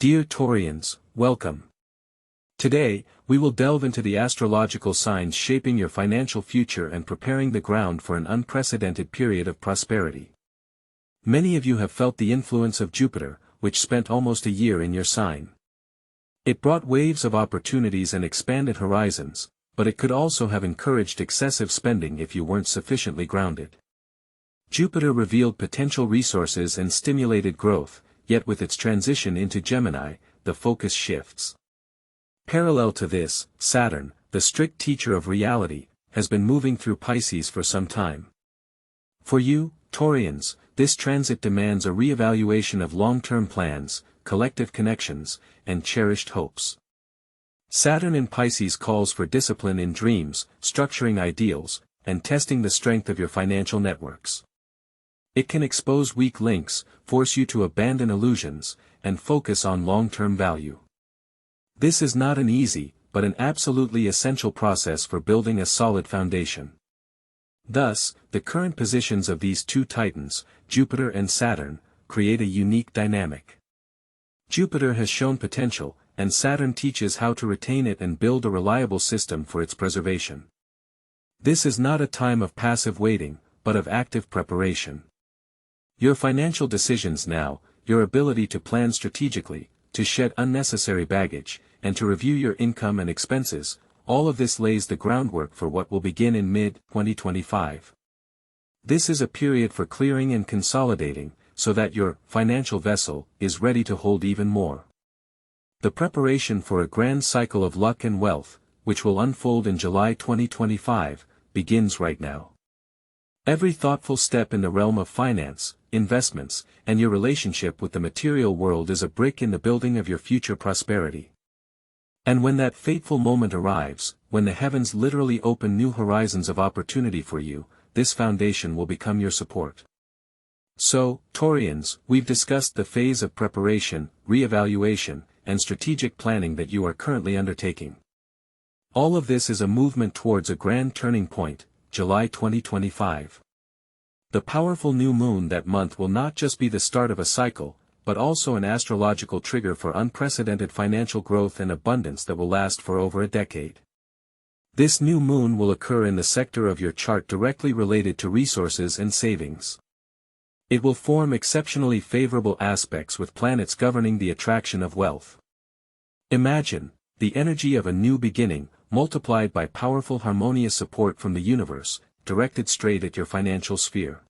Dear Taurians, welcome. Today, we will delve into the astrological signs shaping your financial future and preparing the ground for an unprecedented period of prosperity. Many of you have felt the influence of Jupiter, which spent almost a year in your sign. It brought waves of opportunities and expanded horizons, but it could also have encouraged excessive spending if you weren't sufficiently grounded. Jupiter revealed potential resources and stimulated growth, yet with its transition into Gemini, the focus shifts. Parallel to this, Saturn, the strict teacher of reality, has been moving through Pisces for some time. For you, Taurians, this transit demands a reevaluation of long-term plans, collective connections, and cherished hopes. Saturn in Pisces calls for discipline in dreams, structuring ideals, and testing the strength of your financial networks. It can expose weak links, force you to abandon illusions, and focus on long-term value. This is not an easy, but an absolutely essential process for building a solid foundation. Thus, the current positions of these two titans, Jupiter and Saturn, create a unique dynamic. Jupiter has shown potential, and Saturn teaches how to retain it and build a reliable system for its preservation. This is not a time of passive waiting, but of active preparation. Your financial decisions now, your ability to plan strategically, to shed unnecessary baggage, and to review your income and expenses, all of this lays the groundwork for what will begin in mid-2025. This is a period for clearing and consolidating, so that your financial vessel is ready to hold even more. The preparation for a grand cycle of luck and wealth, which will unfold in July 2025, begins right now. Every thoughtful step in the realm of finance, investments, and your relationship with the material world is a brick in the building of your future prosperity. And when that fateful moment arrives, when the heavens literally open new horizons of opportunity for you, this foundation will become your support. So, Taurians, we've discussed the phase of preparation, reevaluation, and strategic planning that you are currently undertaking. All of this is a movement towards a grand turning point, July 2025. The powerful new moon that month will not just be the start of a cycle, but also an astrological trigger for unprecedented financial growth and abundance that will last for over a decade. This new moon will occur in the sector of your chart directly related to resources and savings. It will form exceptionally favorable aspects with planets governing the attraction of wealth. Imagine the energy of a new beginning, multiplied by powerful harmonious support from the universe, directed straight at your financial sphere.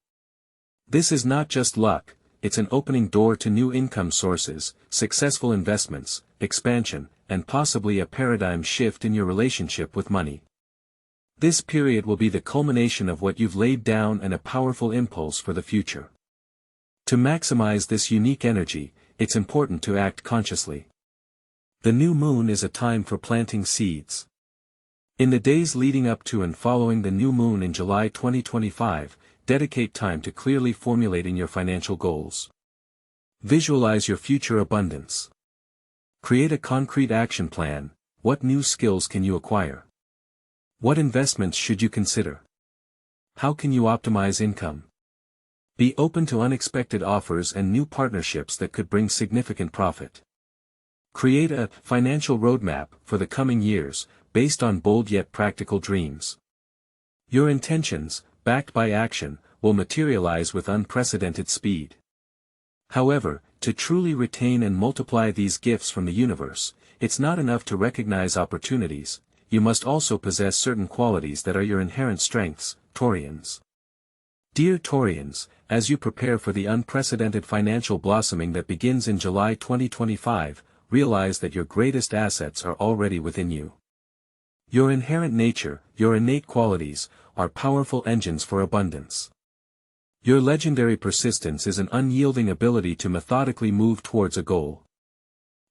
This is not just luck, it's an opening door to new income sources, successful investments, expansion, and possibly a paradigm shift in your relationship with money. This period will be the culmination of what you've laid down and a powerful impulse for the future. To maximize this unique energy, it's important to act consciously. The new moon is a time for planting seeds. In the days leading up to and following the new moon in July 2025, dedicate time to clearly formulating your financial goals. Visualize your future abundance. Create a concrete action plan. What new skills can you acquire? What investments should you consider? How can you optimize income? Be open to unexpected offers and new partnerships that could bring significant profit. Create a financial roadmap for the coming years, based on bold yet practical dreams. Your intentions, backed by action, will materialize with unprecedented speed. However, to truly retain and multiply these gifts from the universe, it's not enough to recognize opportunities, you must also possess certain qualities that are your inherent strengths, Taurians. Dear Taurians, as you prepare for the unprecedented financial blossoming that begins in July 2025, realize that your greatest assets are already within you. Your inherent nature, your innate qualities, are powerful engines for abundance. Your legendary persistence is an unyielding ability to methodically move towards a goal.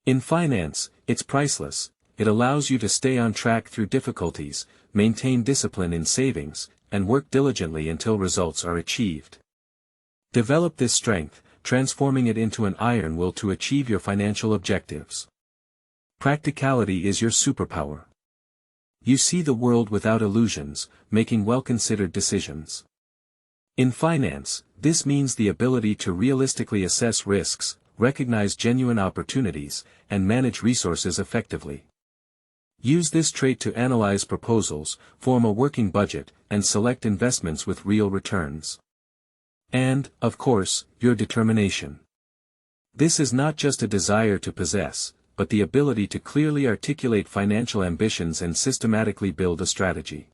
In finance, it's priceless. It allows you to stay on track through difficulties, maintain discipline in savings, and work diligently until results are achieved. Develop this strength, transforming it into an iron will to achieve your financial objectives. Practicality is your superpower. You see the world without illusions, making well-considered decisions. In finance, this means the ability to realistically assess risks, recognize genuine opportunities, and manage resources effectively. Use this trait to analyze proposals, form a working budget, and select investments with real returns. And, of course, your determination. This is not just a desire to possess, but the ability to clearly articulate financial ambitions and systematically build a strategy.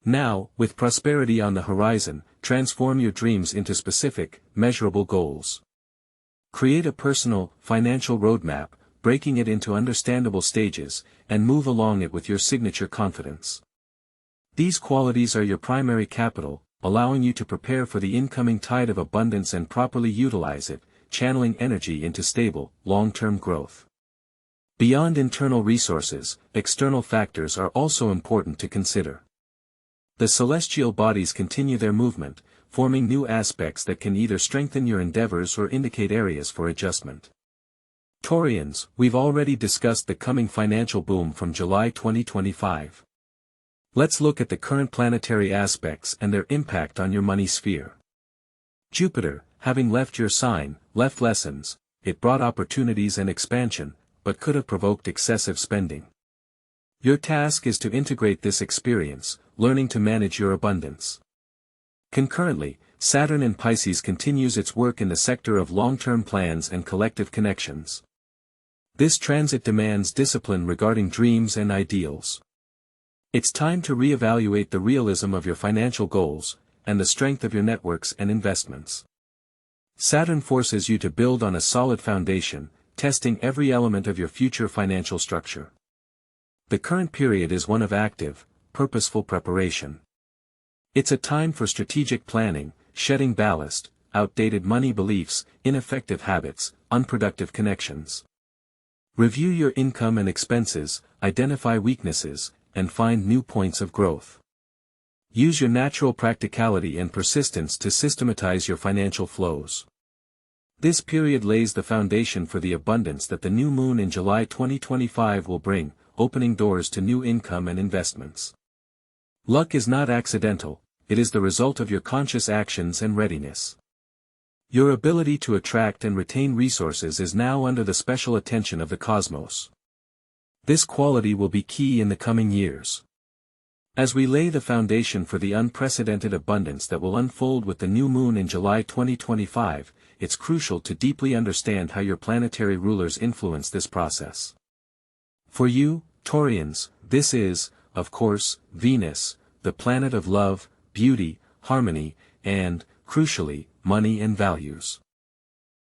Now, with prosperity on the horizon, transform your dreams into specific, measurable goals. Create a personal, financial roadmap, breaking it into understandable stages, and move along it with your signature confidence. These qualities are your primary capital, allowing you to prepare for the incoming tide of abundance and properly utilize it, channeling energy into stable, long-term growth. Beyond internal resources, external factors are also important to consider. The celestial bodies continue their movement, forming new aspects that can either strengthen your endeavors or indicate areas for adjustment. Taurians, we've already discussed the coming financial boom from July 2025. Let's look at the current planetary aspects and their impact on your money sphere. Jupiter, having left your sign, left lessons. It brought opportunities and expansion, but could have provoked excessive spending. Your task is to integrate this experience, learning to manage your abundance. Concurrently, Saturn in Pisces continues its work in the sector of long-term plans and collective connections. This transit demands discipline regarding dreams and ideals. It's time to reevaluate the realism of your financial goals, and the strength of your networks and investments. Saturn forces you to build on a solid foundation, testing every element of your future financial structure. The current period is one of active, purposeful preparation. It's a time for strategic planning, shedding ballast, outdated money beliefs, ineffective habits, unproductive connections. Review your income and expenses, identify weaknesses, and find new points of growth. Use your natural practicality and persistence to systematize your financial flows. This period lays the foundation for the abundance that the new moon in July 2025 will bring, opening doors to new income and investments. Luck is not accidental, it is the result of your conscious actions and readiness. Your ability to attract and retain resources is now under the special attention of the cosmos. This quality will be key in the coming years. As we lay the foundation for the unprecedented abundance that will unfold with the new moon in July 2025, it's crucial to deeply understand how your planetary rulers influence this process. For you, Taurians, this is, of course, Venus, the planet of love, beauty, harmony, and, crucially, money and values.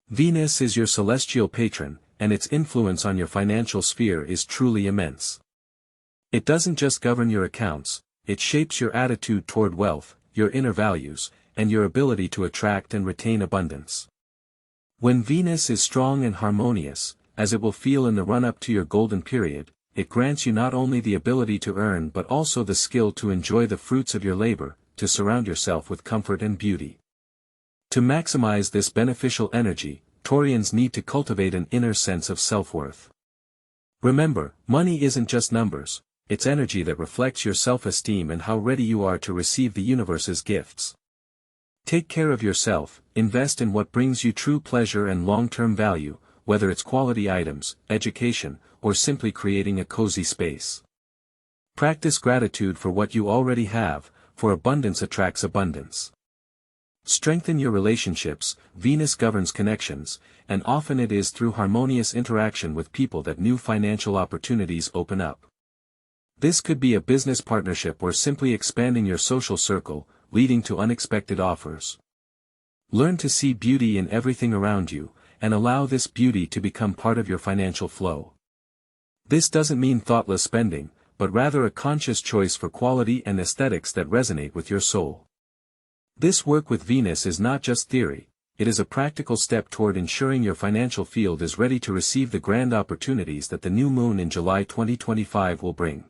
Venus is your celestial patron, and its influence on your financial sphere is truly immense. It doesn't just govern your accounts, it shapes your attitude toward wealth, your inner values, and your ability to attract and retain abundance. When Venus is strong and harmonious, as it will feel in the run-up to your golden period, it grants you not only the ability to earn but also the skill to enjoy the fruits of your labor, to surround yourself with comfort and beauty. To maximize this beneficial energy, Taurians need to cultivate an inner sense of self-worth. Remember, money isn't just numbers, it's energy that reflects your self-esteem and how ready you are to receive the universe's gifts. Take care of yourself, invest in what brings you true pleasure and long-term value, whether it's quality items, education, or simply creating a cozy space. Practice gratitude for what you already have, for abundance attracts abundance. Strengthen your relationships. Venus governs connections, and often it is through harmonious interaction with people that new financial opportunities open up. This could be a business partnership or simply expanding your social circle, leading to unexpected offers. Learn to see beauty in everything around you, and allow this beauty to become part of your financial flow. This doesn't mean thoughtless spending, but rather a conscious choice for quality and aesthetics that resonate with your soul. This work with Venus is not just theory, it is a practical step toward ensuring your financial field is ready to receive the grand opportunities that the new moon in July 2025 will bring.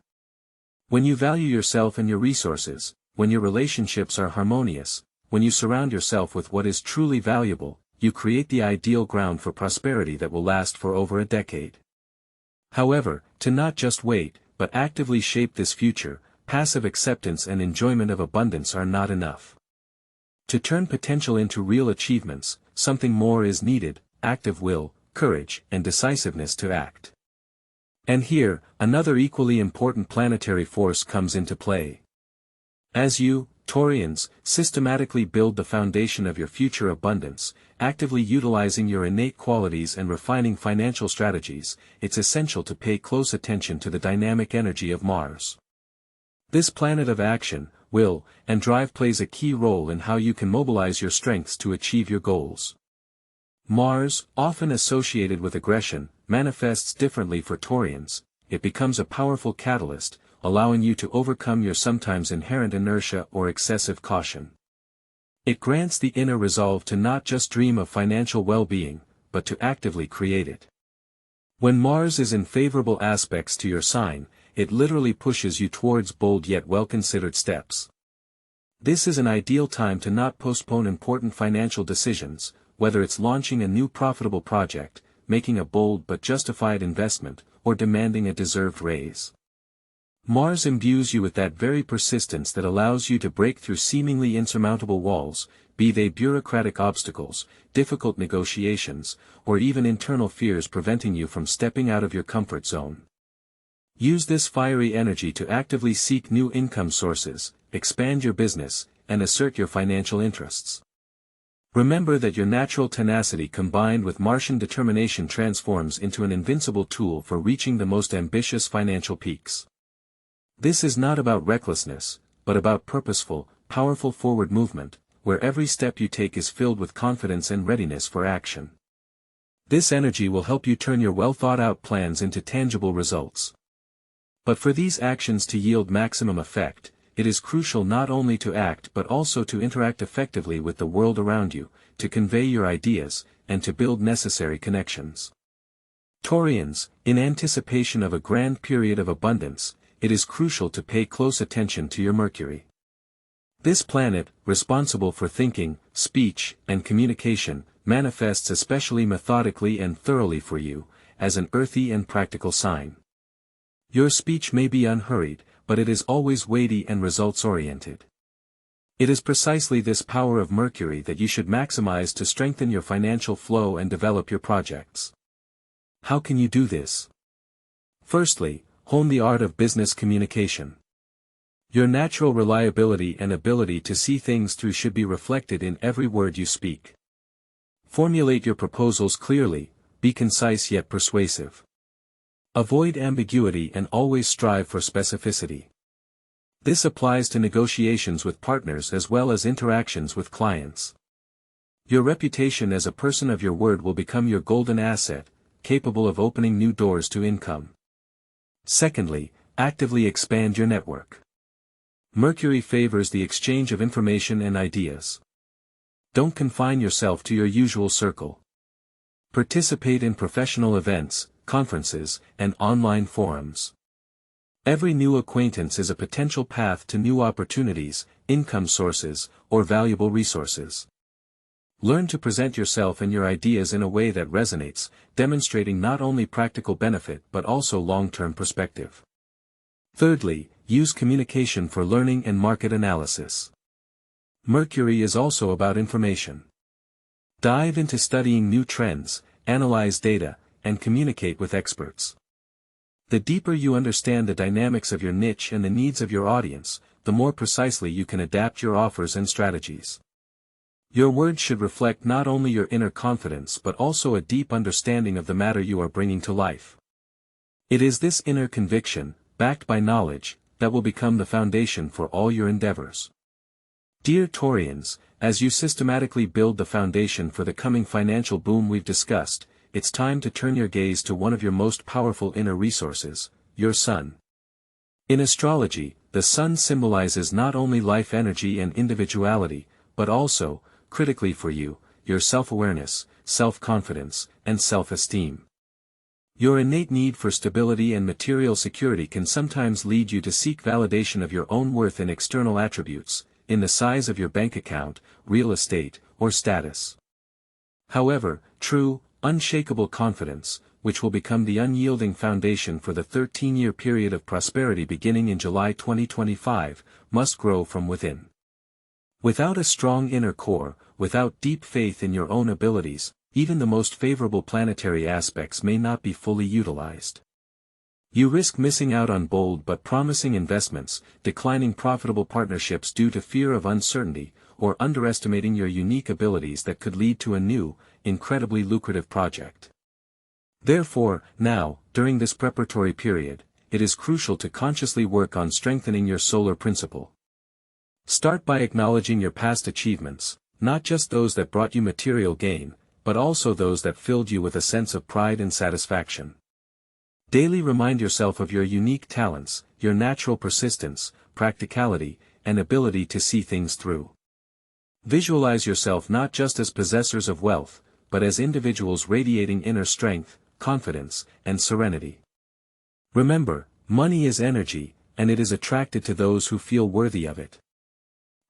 When you value yourself and your resources, when your relationships are harmonious, when you surround yourself with what is truly valuable, you create the ideal ground for prosperity that will last for over a decade. However, to not just wait, but actively shape this future, passive acceptance and enjoyment of abundance are not enough. To turn potential into real achievements, something more is needed: active will, courage, and decisiveness to act. And here, another equally important planetary force comes into play. As you, Taurians, systematically build the foundation of your future abundance, actively utilizing your innate qualities and refining financial strategies, it's essential to pay close attention to the dynamic energy of Mars. This planet of action, will, and drive plays a key role in how you can mobilize your strengths to achieve your goals. Mars, often associated with aggression, manifests differently for Taurians. It becomes a powerful catalyst, allowing you to overcome your sometimes inherent inertia or excessive caution. It grants the inner resolve to not just dream of financial well-being, but to actively create it. When Mars is in favorable aspects to your sign, it literally pushes you towards bold yet well-considered steps. This is an ideal time to not postpone important financial decisions, whether it's launching a new profitable project, making a bold but justified investment, or demanding a deserved raise. Mars imbues you with that very persistence that allows you to break through seemingly insurmountable walls, be they bureaucratic obstacles, difficult negotiations, or even internal fears preventing you from stepping out of your comfort zone. Use this fiery energy to actively seek new income sources, expand your business, and assert your financial interests. Remember that your natural tenacity combined with Martian determination transforms into an invincible tool for reaching the most ambitious financial peaks. This is not about recklessness, but about purposeful, powerful forward movement, where every step you take is filled with confidence and readiness for action. This energy will help you turn your well-thought-out plans into tangible results. But for these actions to yield maximum effect, it is crucial not only to act but also to interact effectively with the world around you, to convey your ideas, and to build necessary connections. Taurians, in anticipation of a grand period of abundance, it is crucial to pay close attention to your Mercury. This planet, responsible for thinking, speech, and communication, manifests especially methodically and thoroughly for you, as an earthy and practical sign. Your speech may be unhurried, but it is always weighty and results-oriented. It is precisely this power of Mercury that you should maximize to strengthen your financial flow and develop your projects. How can you do this? Firstly, hone the art of business communication. Your natural reliability and ability to see things through should be reflected in every word you speak. Formulate your proposals clearly, be concise yet persuasive. Avoid ambiguity and always strive for specificity. This applies to negotiations with partners as well as interactions with clients. Your reputation as a person of your word will become your golden asset, capable of opening new doors to income. Secondly, actively expand your network. Mercury favors the exchange of information and ideas. Don't confine yourself to your usual circle. Participate in professional events, conferences, and online forums. Every new acquaintance is a potential path to new opportunities, income sources, or valuable resources. Learn to present yourself and your ideas in a way that resonates, demonstrating not only practical benefit but also long-term perspective. Thirdly, use communication for learning and market analysis. Mercury is also about information. Dive into studying new trends, analyze data, and communicate with experts. The deeper you understand the dynamics of your niche and the needs of your audience, the more precisely you can adapt your offers and strategies. Your words should reflect not only your inner confidence but also a deep understanding of the matter you are bringing to life. It is this inner conviction, backed by knowledge, that will become the foundation for all your endeavors. Dear Taurians, as you systematically build the foundation for the coming financial boom we've discussed, it's time to turn your gaze to one of your most powerful inner resources, your sun. In astrology, the sun symbolizes not only life energy and individuality, but also, critically for you, your self-awareness, self-confidence, and self-esteem. Your innate need for stability and material security can sometimes lead you to seek validation of your own worth in external attributes, in the size of your bank account, real estate, or status. However, true, unshakable confidence, which will become the unyielding foundation for the 13-year period of prosperity beginning in July 2025, must grow from within. Without a strong inner core, without deep faith in your own abilities, even the most favorable planetary aspects may not be fully utilized. You risk missing out on bold but promising investments, declining profitable partnerships due to fear of uncertainty, or underestimating your unique abilities that could lead to a new, incredibly lucrative project. Therefore, now, during this preparatory period, it is crucial to consciously work on strengthening your solar principle. Start by acknowledging your past achievements, not just those that brought you material gain, but also those that filled you with a sense of pride and satisfaction. Daily remind yourself of your unique talents, your natural persistence, practicality, and ability to see things through. Visualize yourself not just as possessors of wealth, but as individuals radiating inner strength, confidence, and serenity. Remember, money is energy, and it is attracted to those who feel worthy of it.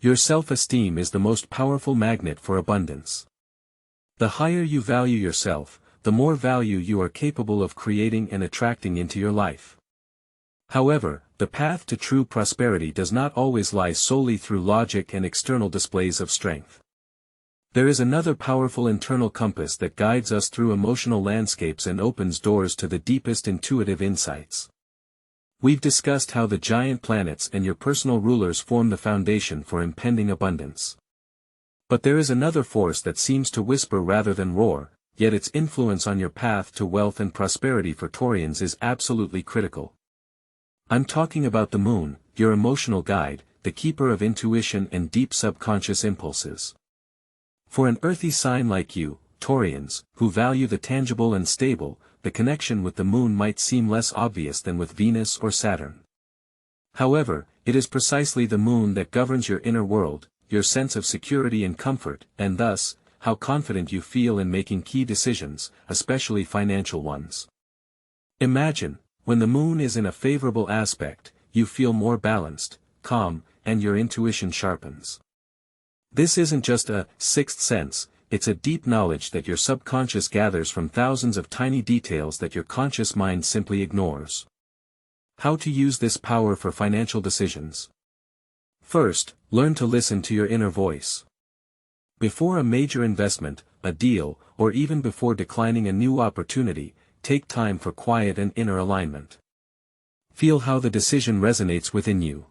Your self-esteem is the most powerful magnet for abundance. The higher you value yourself, the more value you are capable of creating and attracting into your life. However, the path to true prosperity does not always lie solely through logic and external displays of strength. There is another powerful internal compass that guides us through emotional landscapes and opens doors to the deepest intuitive insights. We've discussed how the giant planets and your personal rulers form the foundation for impending abundance. But there is another force that seems to whisper rather than roar, yet its influence on your path to wealth and prosperity for Taurians is absolutely critical. I'm talking about the moon, your emotional guide, the keeper of intuition and deep subconscious impulses. For an earthy sign like you, Taurians, who value the tangible and stable, the connection with the moon might seem less obvious than with Venus or Saturn. However, it is precisely the moon that governs your inner world, your sense of security and comfort, and thus, how confident you feel in making key decisions, especially financial ones. Imagine, when the moon is in a favorable aspect, you feel more balanced, calm, and your intuition sharpens. This isn't just a sixth sense, it's a deep knowledge that your subconscious gathers from thousands of tiny details that your conscious mind simply ignores. How to use this power for financial decisions? First, learn to listen to your inner voice. Before a major investment, a deal, or even before declining a new opportunity, take time for quiet and inner alignment. Feel how the decision resonates within you.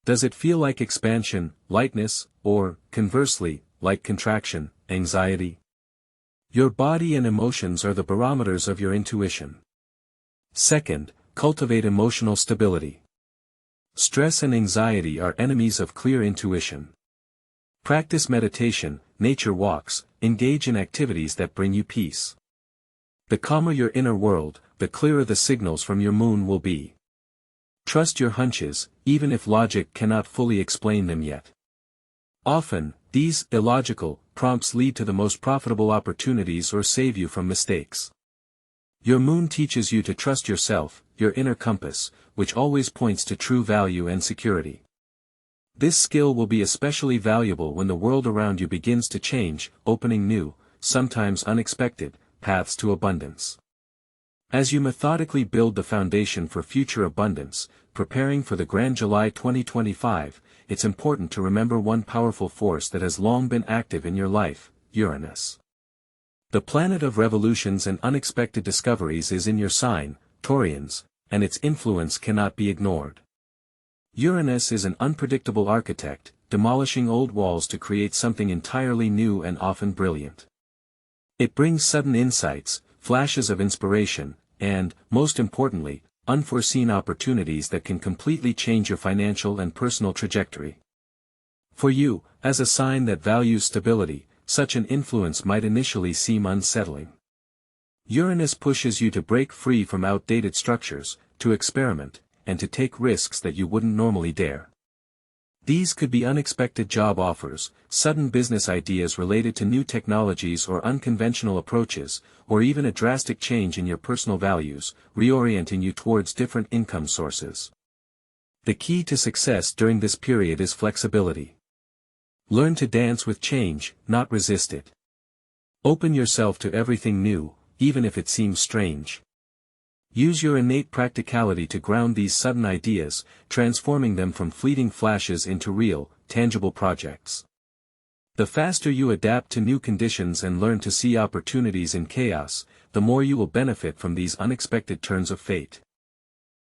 Does it feel like expansion, lightness, or, conversely, like contraction, anxiety? Your body and emotions are the barometers of your intuition. Second, cultivate emotional stability. Stress and anxiety are enemies of clear intuition. Practice meditation, nature walks, engage in activities that bring you peace. The calmer your inner world, the clearer the signals from your moon will be. Trust your hunches, even if logic cannot fully explain them yet. Often, these illogical prompts lead to the most profitable opportunities or save you from mistakes. Your moon teaches you to trust yourself, your inner compass, which always points to true value and security. This skill will be especially valuable when the world around you begins to change, opening new, sometimes unexpected, paths to abundance. As you methodically build the foundation for future abundance, preparing for the grand July 2025, it's important to remember one powerful force that has long been active in your life, Uranus. The planet of revolutions and unexpected discoveries is in your sign, Taurians, and its influence cannot be ignored. Uranus is an unpredictable architect, demolishing old walls to create something entirely new and often brilliant. It brings sudden insights, flashes of inspiration, and, most importantly, unforeseen opportunities that can completely change your financial and personal trajectory. For you, as a sign that values stability, such an influence might initially seem unsettling. Uranus pushes you to break free from outdated structures, to experiment, and to take risks that you wouldn't normally dare. These could be unexpected job offers, sudden business ideas related to new technologies or unconventional approaches, or even a drastic change in your personal values, reorienting you towards different income sources. The key to success during this period is flexibility. Learn to dance with change, not resist it. Open yourself to everything new, even if it seems strange. Use your innate practicality to ground these sudden ideas, transforming them from fleeting flashes into real, tangible projects. The faster you adapt to new conditions and learn to see opportunities in chaos, the more you will benefit from these unexpected turns of fate.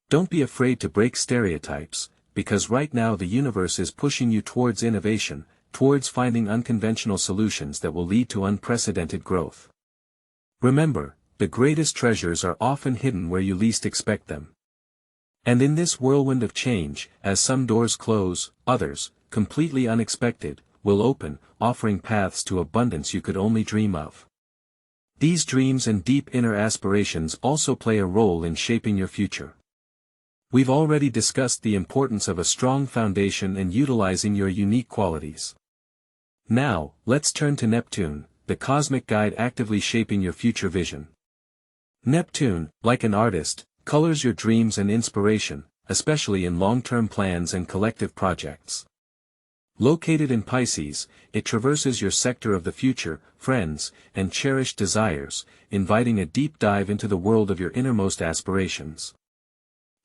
Don't be afraid to break stereotypes, because right now the universe is pushing you towards innovation, towards finding unconventional solutions that will lead to unprecedented growth. Remember, the greatest treasures are often hidden where you least expect them. And in this whirlwind of change, as some doors close, others, completely unexpected, will open, offering paths to abundance you could only dream of. These dreams and deep inner aspirations also play a role in shaping your future. We've already discussed the importance of a strong foundation and utilizing your unique qualities. Now, let's turn to Neptune, the cosmic guide actively shaping your future vision. Neptune, like an artist, colors your dreams and inspiration, especially in long-term plans and collective projects. Located in Pisces, it traverses your sector of the future, friends, and cherished desires, inviting a deep dive into the world of your innermost aspirations.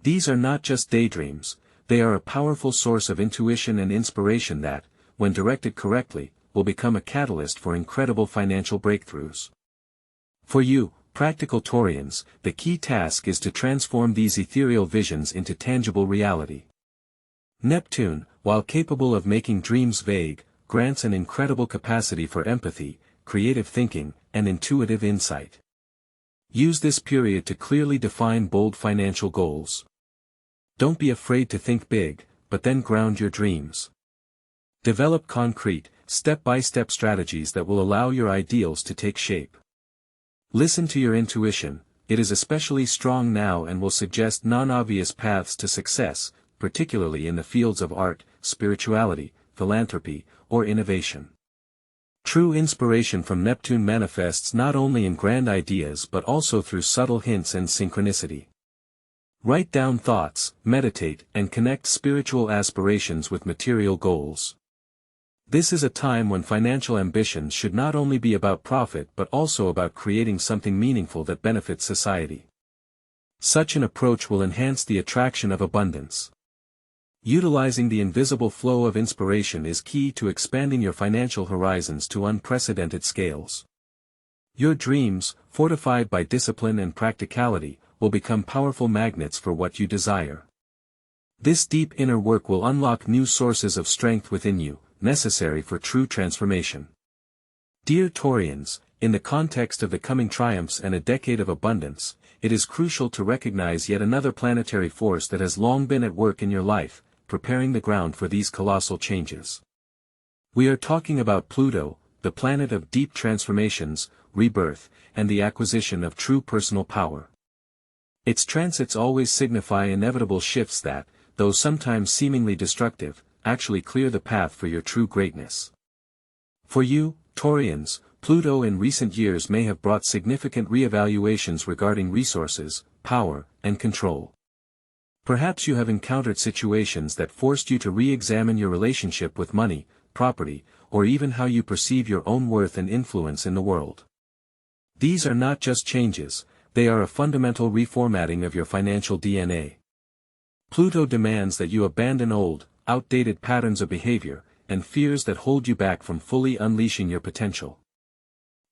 These are not just daydreams, they are a powerful source of intuition and inspiration that, when directed correctly, will become a catalyst for incredible financial breakthroughs. For you, practical Taurians, the key task is to transform these ethereal visions into tangible reality. Neptune, while capable of making dreams vague, grants an incredible capacity for empathy, creative thinking, and intuitive insight. Use this period to clearly define bold financial goals. Don't be afraid to think big, but then ground your dreams. Develop concrete, step-by-step strategies that will allow your ideals to take shape. Listen to your intuition, it is especially strong now and will suggest non-obvious paths to success, particularly in the fields of art, spirituality, philanthropy, or innovation. True inspiration from Neptune manifests not only in grand ideas but also through subtle hints and synchronicity. Write down thoughts, meditate, and connect spiritual aspirations with material goals. This is a time when financial ambitions should not only be about profit but also about creating something meaningful that benefits society. Such an approach will enhance the attraction of abundance. Utilizing the invisible flow of inspiration is key to expanding your financial horizons to unprecedented scales. Your dreams, fortified by discipline and practicality, will become powerful magnets for what you desire. This deep inner work will unlock new sources of strength within you, necessary for true transformation. Dear Taurians, in the context of the coming triumphs and a decade of abundance, it is crucial to recognize yet another planetary force that has long been at work in your life, preparing the ground for these colossal changes. We are talking about Pluto, the planet of deep transformations, rebirth, and the acquisition of true personal power. Its transits always signify inevitable shifts that, though sometimes seemingly destructive, actually clear the path for your true greatness. For you, Taurians, Pluto in recent years may have brought significant reevaluations regarding resources, power, and control. Perhaps you have encountered situations that forced you to re-examine your relationship with money, property, or even how you perceive your own worth and influence in the world. These are not just changes, they are a fundamental reformatting of your financial DNA. Pluto demands that you abandon old, outdated patterns of behavior, and fears that hold you back from fully unleashing your potential.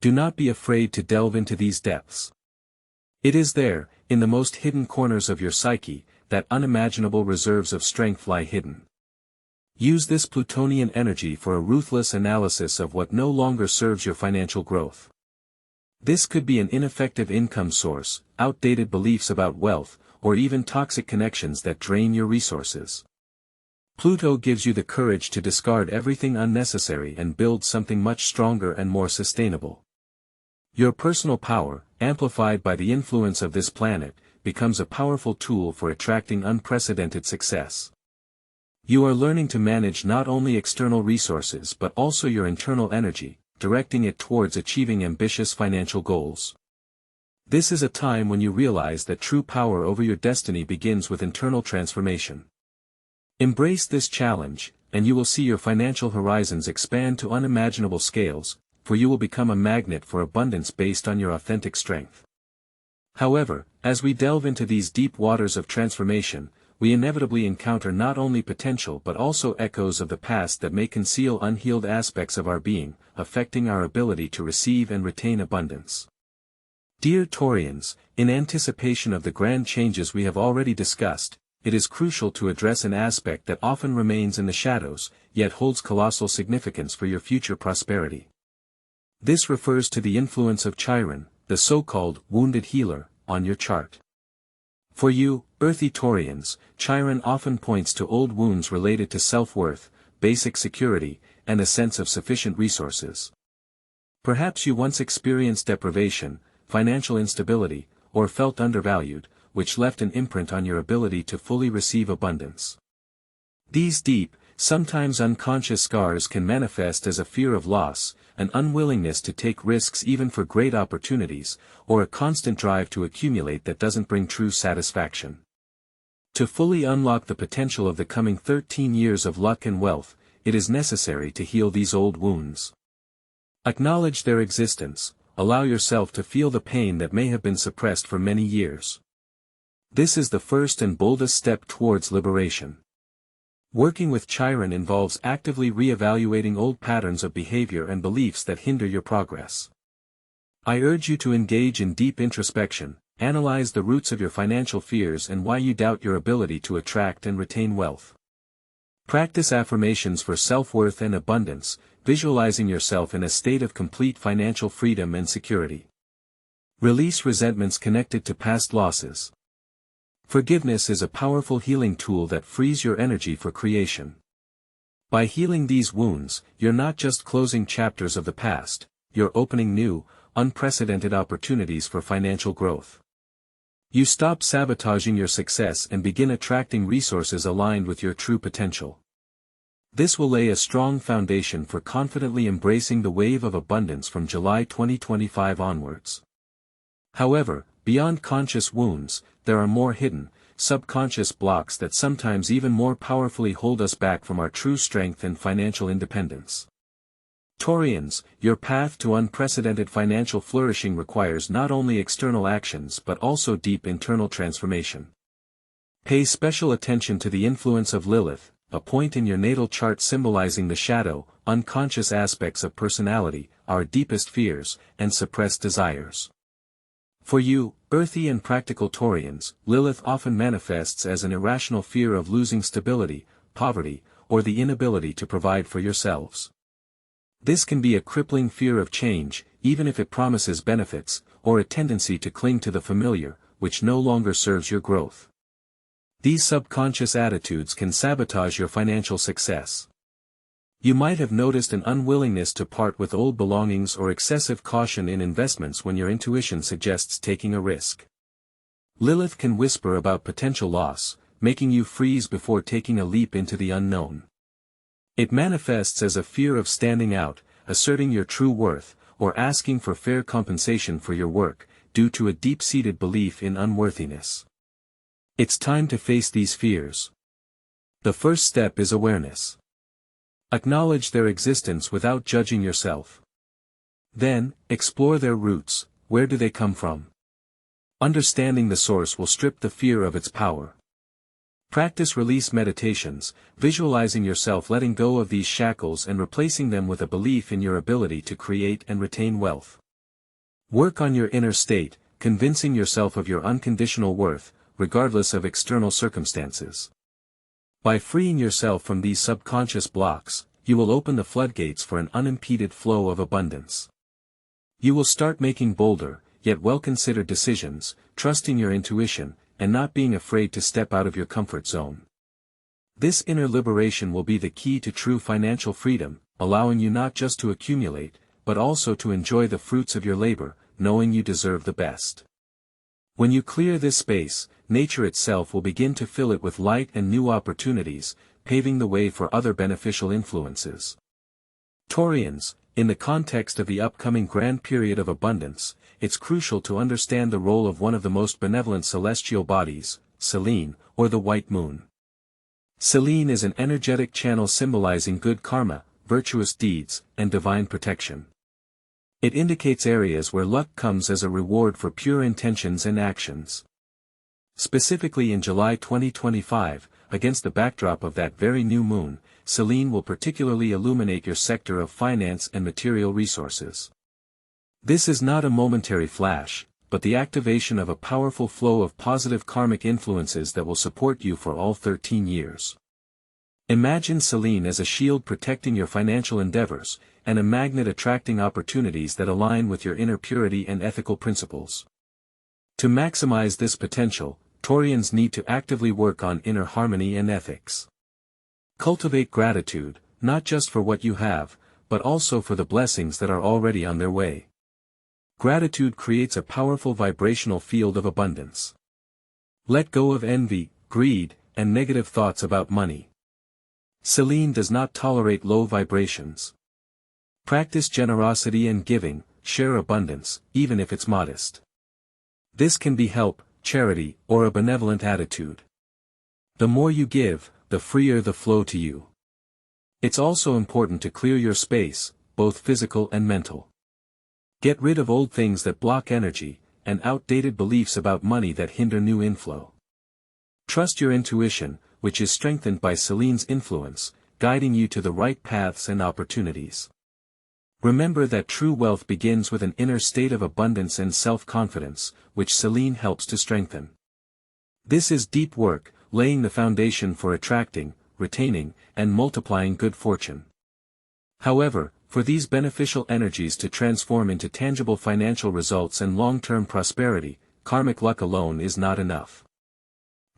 Do not be afraid to delve into these depths. It is there, in the most hidden corners of your psyche, that unimaginable reserves of strength lie hidden. Use this Plutonian energy for a ruthless analysis of what no longer serves your financial growth. This could be an ineffective income source, outdated beliefs about wealth, or even toxic connections that drain your resources. Pluto gives you the courage to discard everything unnecessary and build something much stronger and more sustainable. Your personal power, amplified by the influence of this planet, becomes a powerful tool for attracting unprecedented success. You are learning to manage not only external resources but also your internal energy, directing it towards achieving ambitious financial goals. This is a time when you realize that true power over your destiny begins with internal transformation. Embrace this challenge, and you will see your financial horizons expand to unimaginable scales, for you will become a magnet for abundance based on your authentic strength. However, as we delve into these deep waters of transformation, we inevitably encounter not only potential but also echoes of the past that may conceal unhealed aspects of our being, affecting our ability to receive and retain abundance. Dear Taurians, in anticipation of the grand changes we have already discussed, it is crucial to address an aspect that often remains in the shadows, yet holds colossal significance for your future prosperity. This refers to the influence of Chiron, the so-called wounded healer, on your chart. For you, earthy Taurians, Chiron often points to old wounds related to self-worth, basic security, and a sense of sufficient resources. Perhaps you once experienced deprivation, financial instability, or felt undervalued, which left an imprint on your ability to fully receive abundance. These deep, sometimes unconscious scars can manifest as a fear of loss, an unwillingness to take risks even for great opportunities, or a constant drive to accumulate that doesn't bring true satisfaction. To fully unlock the potential of the coming 13 years of luck and wealth, it is necessary to heal these old wounds. Acknowledge their existence, allow yourself to feel the pain that may have been suppressed for many years. This is the first and boldest step towards liberation. Working with Chiron involves actively reevaluating old patterns of behavior and beliefs that hinder your progress. I urge you to engage in deep introspection, analyze the roots of your financial fears and why you doubt your ability to attract and retain wealth. Practice affirmations for self-worth and abundance, visualizing yourself in a state of complete financial freedom and security. Release resentments connected to past losses. Forgiveness is a powerful healing tool that frees your energy for creation. By healing these wounds, you're not just closing chapters of the past, you're opening new, unprecedented opportunities for financial growth. You stop sabotaging your success and begin attracting resources aligned with your true potential. This will lay a strong foundation for confidently embracing the wave of abundance from July 2025 onwards. However, beyond conscious wounds, there are more hidden, subconscious blocks that sometimes even more powerfully hold us back from our true strength and financial independence. Taurians, your path to unprecedented financial flourishing requires not only external actions but also deep internal transformation. Pay special attention to the influence of Lilith, a point in your natal chart symbolizing the shadow, unconscious aspects of personality, our deepest fears, and suppressed desires. For you, earthy and practical Taurians, Lilith often manifests as an irrational fear of losing stability, poverty, or the inability to provide for yourselves. This can be a crippling fear of change, even if it promises benefits, or a tendency to cling to the familiar, which no longer serves your growth. These subconscious attitudes can sabotage your financial success. You might have noticed an unwillingness to part with old belongings or excessive caution in investments when your intuition suggests taking a risk. Lilith can whisper about potential loss, making you freeze before taking a leap into the unknown. It manifests as a fear of standing out, asserting your true worth, or asking for fair compensation for your work, due to a deep-seated belief in unworthiness. It's time to face these fears. The first step is awareness. Acknowledge their existence without judging yourself. Then, explore their roots. Where do they come from? Understanding the source will strip the fear of its power. Practice release meditations, visualizing yourself letting go of these shackles and replacing them with a belief in your ability to create and retain wealth. Work on your inner state, convincing yourself of your unconditional worth, regardless of external circumstances. By freeing yourself from these subconscious blocks, you will open the floodgates for an unimpeded flow of abundance. You will start making bolder, yet well-considered decisions, trusting your intuition, and not being afraid to step out of your comfort zone. This inner liberation will be the key to true financial freedom, allowing you not just to accumulate, but also to enjoy the fruits of your labor, knowing you deserve the best. When you clear this space, nature itself will begin to fill it with light and new opportunities, paving the way for other beneficial influences. Taurians, in the context of the upcoming grand period of abundance, it's crucial to understand the role of one of the most benevolent celestial bodies, Selene, or the white moon. Selene is an energetic channel symbolizing good karma, virtuous deeds, and divine protection. It indicates areas where luck comes as a reward for pure intentions and actions. Specifically in July 2025, against the backdrop of that very new moon, Selene will particularly illuminate your sector of finance and material resources. This is not a momentary flash, but the activation of a powerful flow of positive karmic influences that will support you for all 13 years. Imagine Selene as a shield protecting your financial endeavors, and a magnet attracting opportunities that align with your inner purity and ethical principles. To maximize this potential, Taurians need to actively work on inner harmony and ethics. Cultivate gratitude, not just for what you have, but also for the blessings that are already on their way. Gratitude creates a powerful vibrational field of abundance. Let go of envy, greed, and negative thoughts about money. Selene does not tolerate low vibrations. Practice generosity and giving, share abundance, even if it's modest. This can be help, charity, or a benevolent attitude. The more you give, the freer the flow to you. It's also important to clear your space, both physical and mental. Get rid of old things that block energy, and outdated beliefs about money that hinder new inflow. Trust your intuition, which is strengthened by Selene's influence, guiding you to the right paths and opportunities. Remember that true wealth begins with an inner state of abundance and self-confidence, which Selene helps to strengthen. This is deep work, laying the foundation for attracting, retaining, and multiplying good fortune. However, for these beneficial energies to transform into tangible financial results and long-term prosperity, karmic luck alone is not enough.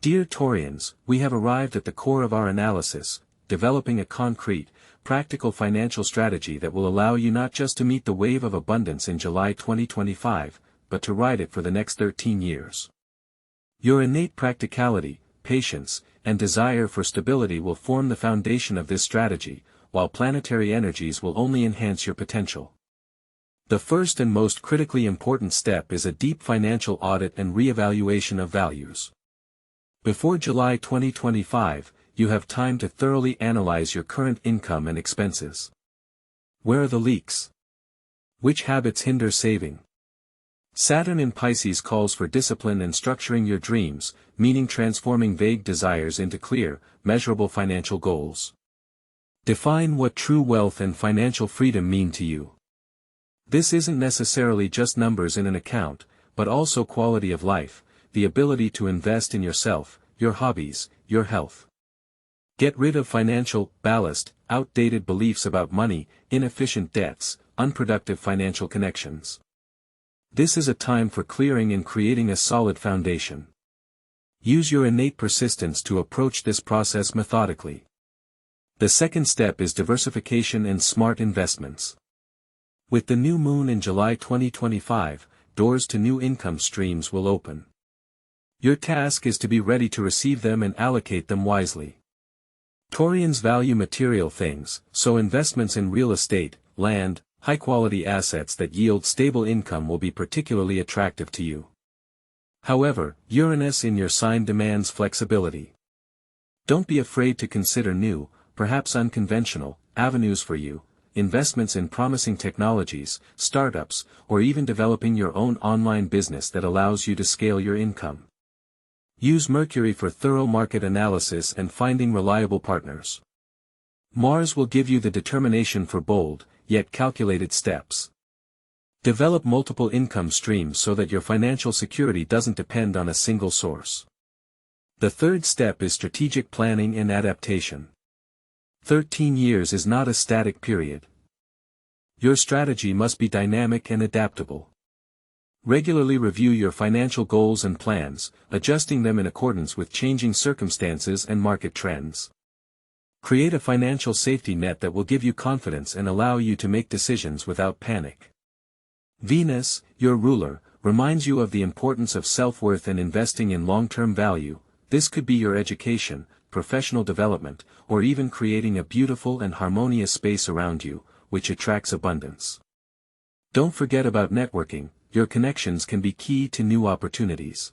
Dear Taurians, we have arrived at the core of our analysis, developing a concrete, practical financial strategy that will allow you not just to meet the wave of abundance in July 2025, but to ride it for the next 13 years. Your innate practicality, patience, and desire for stability will form the foundation of this strategy, while planetary energies will only enhance your potential. The first and most critically important step is a deep financial audit and reevaluation of values. Before July 2025, you have time to thoroughly analyze your current income and expenses. Where are the leaks? Which habits hinder saving? Saturn in Pisces calls for discipline and structuring your dreams, meaning transforming vague desires into clear, measurable financial goals. Define what true wealth and financial freedom mean to you. This isn't necessarily just numbers in an account, but also quality of life, the ability to invest in yourself, your hobbies, your health. Get rid of financial ballast, outdated beliefs about money, inefficient debts, unproductive financial connections. This is a time for clearing and creating a solid foundation. Use your innate persistence to approach this process methodically. The second step is diversification and smart investments. With the new moon in July 2025, doors to new income streams will open. Your task is to be ready to receive them and allocate them wisely. Taurians value material things, so investments in real estate, land, high-quality assets that yield stable income will be particularly attractive to you. However, Uranus in your sign demands flexibility. Don't be afraid to consider new, perhaps unconventional, avenues for you, investments in promising technologies, startups, or even developing your own online business that allows you to scale your income. Use Mercury for thorough market analysis and finding reliable partners. Mars will give you the determination for bold, yet calculated steps. Develop multiple income streams so that your financial security doesn't depend on a single source. The third step is strategic planning and adaptation. 13 years is not a static period. Your strategy must be dynamic and adaptable. Regularly review your financial goals and plans, adjusting them in accordance with changing circumstances and market trends. Create a financial safety net that will give you confidence and allow you to make decisions without panic. Venus, your ruler, reminds you of the importance of self-worth and investing in long-term value. This could be your education, professional development, or even creating a beautiful and harmonious space around you, which attracts abundance. Don't forget about networking. Your connections can be key to new opportunities.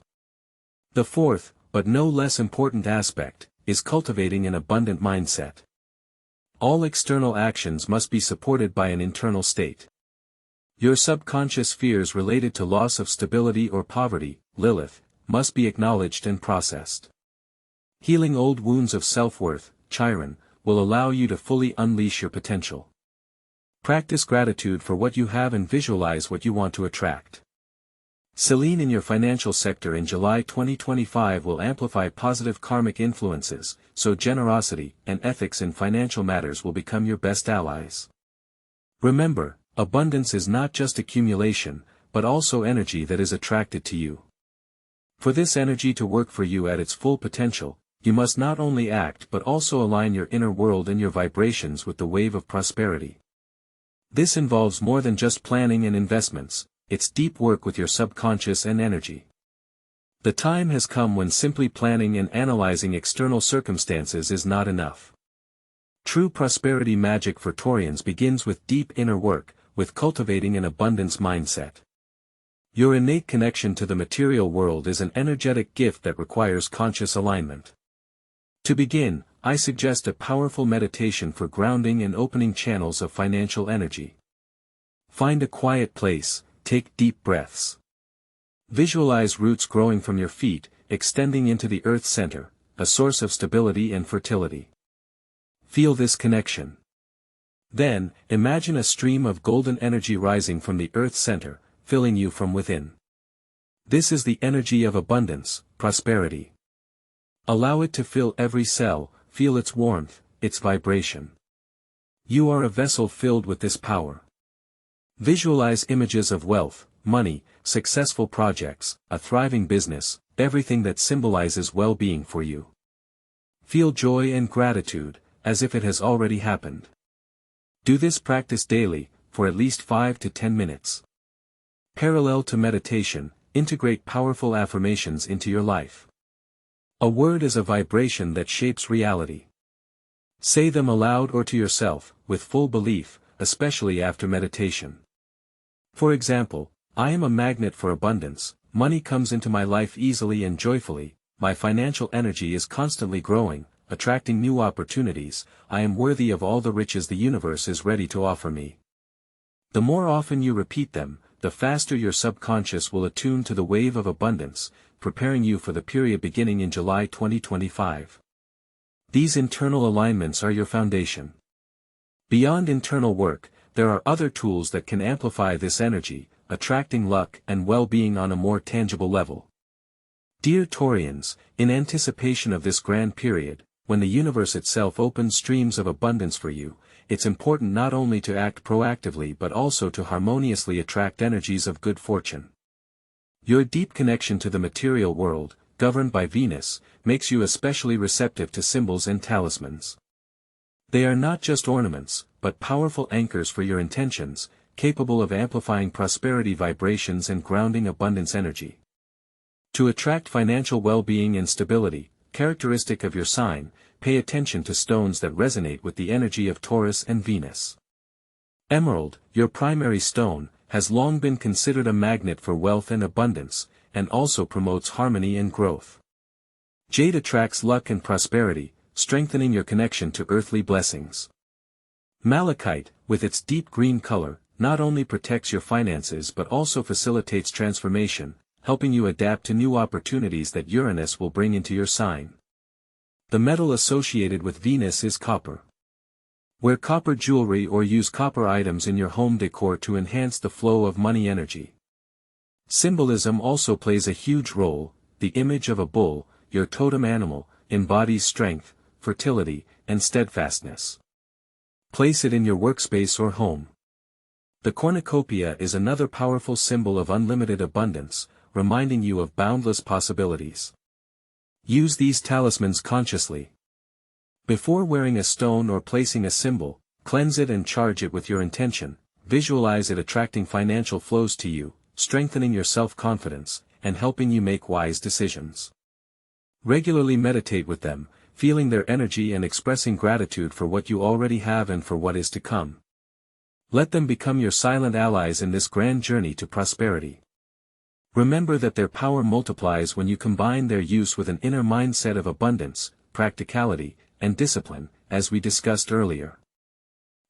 The fourth, but no less important aspect, is cultivating an abundant mindset. All external actions must be supported by an internal state. Your subconscious fears related to loss of stability or poverty, Lilith, must be acknowledged and processed. Healing old wounds of self-worth, Chiron, will allow you to fully unleash your potential. Practice gratitude for what you have and visualize what you want to attract. Selene in your financial sector in July 2025 will amplify positive karmic influences, so generosity and ethics in financial matters will become your best allies. Remember, abundance is not just accumulation, but also energy that is attracted to you. For this energy to work for you at its full potential, you must not only act but also align your inner world and your vibrations with the wave of prosperity. This involves more than just planning and investments, it's deep work with your subconscious and energy. The time has come when simply planning and analyzing external circumstances is not enough. True prosperity magic for Taurians begins with deep inner work, with cultivating an abundance mindset. Your innate connection to the material world is an energetic gift that requires conscious alignment. To begin, I suggest a powerful meditation for grounding and opening channels of financial energy. Find a quiet place, take deep breaths. Visualize roots growing from your feet, extending into the earth center, a source of stability and fertility. Feel this connection. Then, imagine a stream of golden energy rising from the earth center, filling you from within. This is the energy of abundance, prosperity. Allow it to fill every cell, feel its warmth, its vibration. You are a vessel filled with this power. Visualize images of wealth, money, successful projects, a thriving business, everything that symbolizes well-being for you. Feel joy and gratitude, as if it has already happened. Do this practice daily, for at least 5 to 10 minutes. Parallel to meditation, integrate powerful affirmations into your life. A word is a vibration that shapes reality. Say them aloud or to yourself, with full belief, especially after meditation. For example, I am a magnet for abundance, money comes into my life easily and joyfully, my financial energy is constantly growing, attracting new opportunities, I am worthy of all the riches the universe is ready to offer me. The more often you repeat them, the faster your subconscious will attune to the wave of abundance, preparing you for the period beginning in July 2025. These internal alignments are your foundation. Beyond internal work, there are other tools that can amplify this energy, attracting luck and well-being on a more tangible level. Dear Taurians, in anticipation of this grand period, when the universe itself opens streams of abundance for you, it's important not only to act proactively but also to harmoniously attract energies of good fortune. Your deep connection to the material world, governed by Venus, makes you especially receptive to symbols and talismans. They are not just ornaments, but powerful anchors for your intentions, capable of amplifying prosperity vibrations and grounding abundance energy. To attract financial well-being and stability, characteristic of your sign, pay attention to stones that resonate with the energy of Taurus and Venus. Emerald, your primary stone, has long been considered a magnet for wealth and abundance, and also promotes harmony and growth. Jade attracts luck and prosperity, strengthening your connection to earthly blessings. Malachite, with its deep green color, not only protects your finances but also facilitates transformation, helping you adapt to new opportunities that Uranus will bring into your sign. The metal associated with Venus is copper. Wear copper jewelry or use copper items in your home decor to enhance the flow of money energy. Symbolism also plays a huge role. The image of a bull, your totem animal, embodies strength, fertility, and steadfastness. Place it in your workspace or home. The cornucopia is another powerful symbol of unlimited abundance, reminding you of boundless possibilities. Use these talismans consciously. Before wearing a stone or placing a symbol, cleanse it and charge it with your intention, visualize it attracting financial flows to you, strengthening your self-confidence, and helping you make wise decisions. Regularly meditate with them, feeling their energy and expressing gratitude for what you already have and for what is to come. Let them become your silent allies in this grand journey to prosperity. Remember that their power multiplies when you combine their use with an inner mindset of abundance, practicality, and discipline, as we discussed earlier.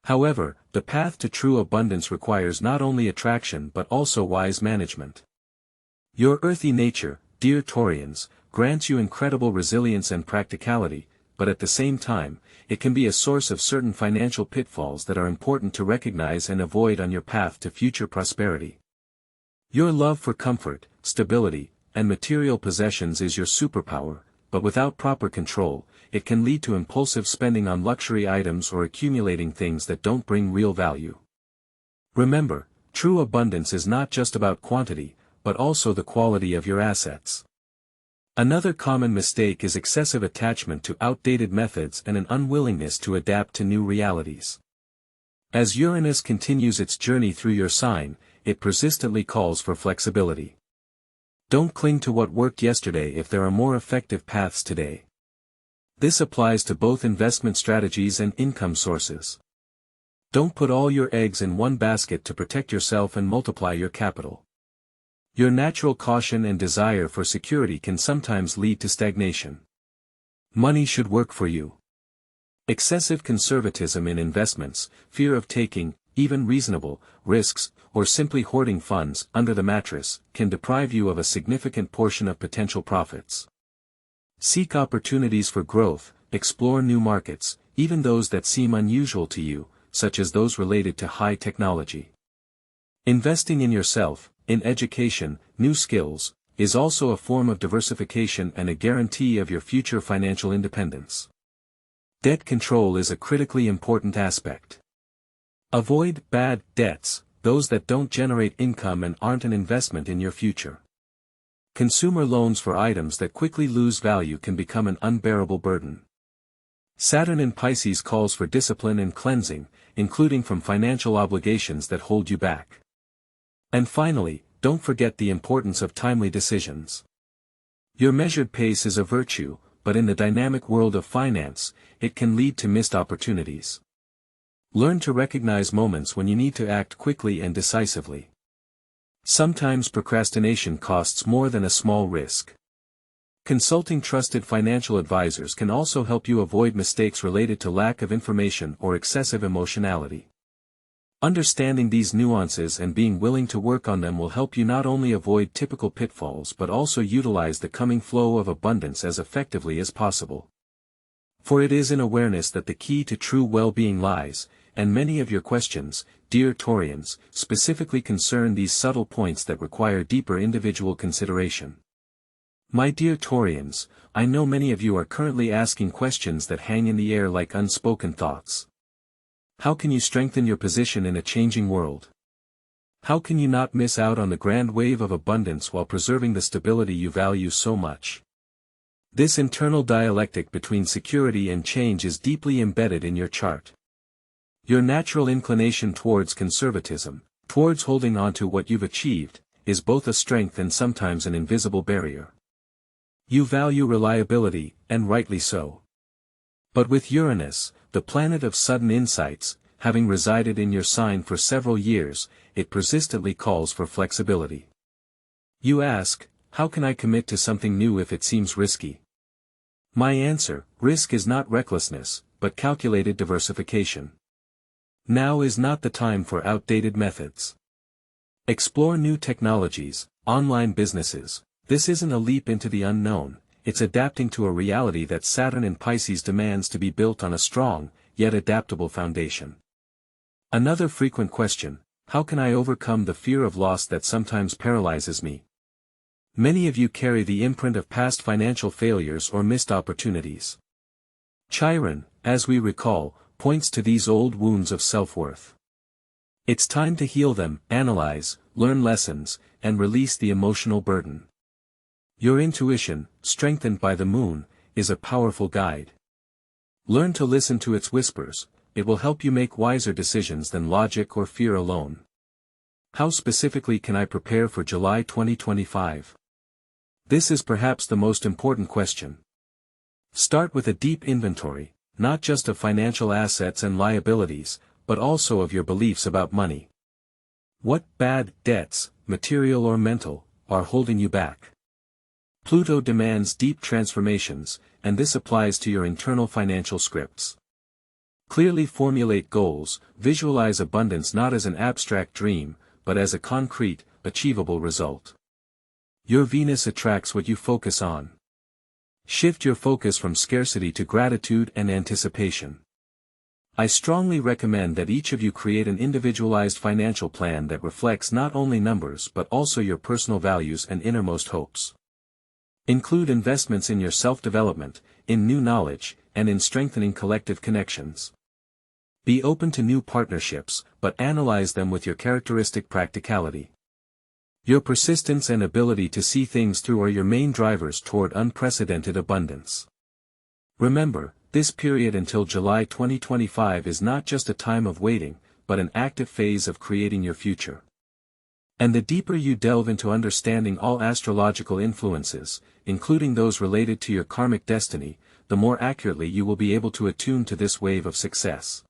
However, the path to true abundance requires not only attraction but also wise management. Your earthy nature, dear Taurians, grants you incredible resilience and practicality, but at the same time, it can be a source of certain financial pitfalls that are important to recognize and avoid on your path to future prosperity. Your love for comfort, stability, and material possessions is your superpower, but without proper control, it can lead to impulsive spending on luxury items or accumulating things that don't bring real value. Remember, true abundance is not just about quantity, but also the quality of your assets. Another common mistake is excessive attachment to outdated methods and an unwillingness to adapt to new realities. As Uranus continues its journey through your sign, it persistently calls for flexibility. Don't cling to what worked yesterday if there are more effective paths today. This applies to both investment strategies and income sources. Don't put all your eggs in one basket to protect yourself and multiply your capital. Your natural caution and desire for security can sometimes lead to stagnation. Money should work for you. Excessive conservatism in investments, fear of taking, even reasonable, risks, or simply hoarding funds under the mattress, can deprive you of a significant portion of potential profits. Seek opportunities for growth, explore new markets, even those that seem unusual to you, such as those related to high technology. Investing in yourself, in education, new skills, is also a form of diversification and a guarantee of your future financial independence. Debt control is a critically important aspect. Avoid bad debts, those that don't generate income and aren't an investment in your future. Consumer loans for items that quickly lose value can become an unbearable burden. Saturn in Pisces calls for discipline and cleansing, including from financial obligations that hold you back. And finally, don't forget the importance of timely decisions. Your measured pace is a virtue, but in the dynamic world of finance, it can lead to missed opportunities. Learn to recognize moments when you need to act quickly and decisively. Sometimes procrastination costs more than a small risk. Consulting trusted financial advisors can also help you avoid mistakes related to lack of information or excessive emotionality. Understanding these nuances and being willing to work on them will help you not only avoid typical pitfalls but also utilize the coming flow of abundance as effectively as possible. For it is in awareness that the key to true well-being lies, and many of your questions, dear Taurians, specifically concern these subtle points that require deeper individual consideration. My dear Taurians, I know many of you are currently asking questions that hang in the air like unspoken thoughts. How can you strengthen your position in a changing world? How can you not miss out on the grand wave of abundance while preserving the stability you value so much? This internal dialectic between security and change is deeply embedded in your chart. Your natural inclination towards conservatism, towards holding on to what you've achieved, is both a strength and sometimes an invisible barrier. You value reliability, and rightly so. But with Uranus, the planet of sudden insights, having resided in your sign for several years, it persistently calls for flexibility. You ask, how can I commit to something new if it seems risky? My answer, risk is not recklessness, but calculated diversification. Now is not the time for outdated methods. Explore new technologies, online businesses. This isn't a leap into the unknown, it's adapting to a reality that Saturn in Pisces demands to be built on a strong, yet adaptable foundation. Another frequent question, how can I overcome the fear of loss that sometimes paralyzes me? Many of you carry the imprint of past financial failures or missed opportunities. Chiron, as we recall, points to these old wounds of self-worth. It's time to heal them, analyze, learn lessons, and release the emotional burden. Your intuition, strengthened by the moon, is a powerful guide. Learn to listen to its whispers, it will help you make wiser decisions than logic or fear alone. How specifically can I prepare for July 2025? This is perhaps the most important question. Start with a deep inventory, not just of financial assets and liabilities, but also of your beliefs about money. What bad debts, material or mental, are holding you back? Pluto demands deep transformations, and this applies to your internal financial scripts. Clearly formulate goals, visualize abundance not as an abstract dream, but as a concrete, achievable result. Your Venus attracts what you focus on. Shift your focus from scarcity to gratitude and anticipation. I strongly recommend that each of you create an individualized financial plan that reflects not only numbers but also your personal values and innermost hopes. Include investments in your self-development, in new knowledge, and in strengthening collective connections. Be open to new partnerships, but analyze them with your characteristic practicality. Your persistence and ability to see things through are your main drivers toward unprecedented abundance. Remember, this period until July 2025 is not just a time of waiting, but an active phase of creating your future. And the deeper you delve into understanding all astrological influences, including those related to your karmic destiny, the more accurately you will be able to attune to this wave of success.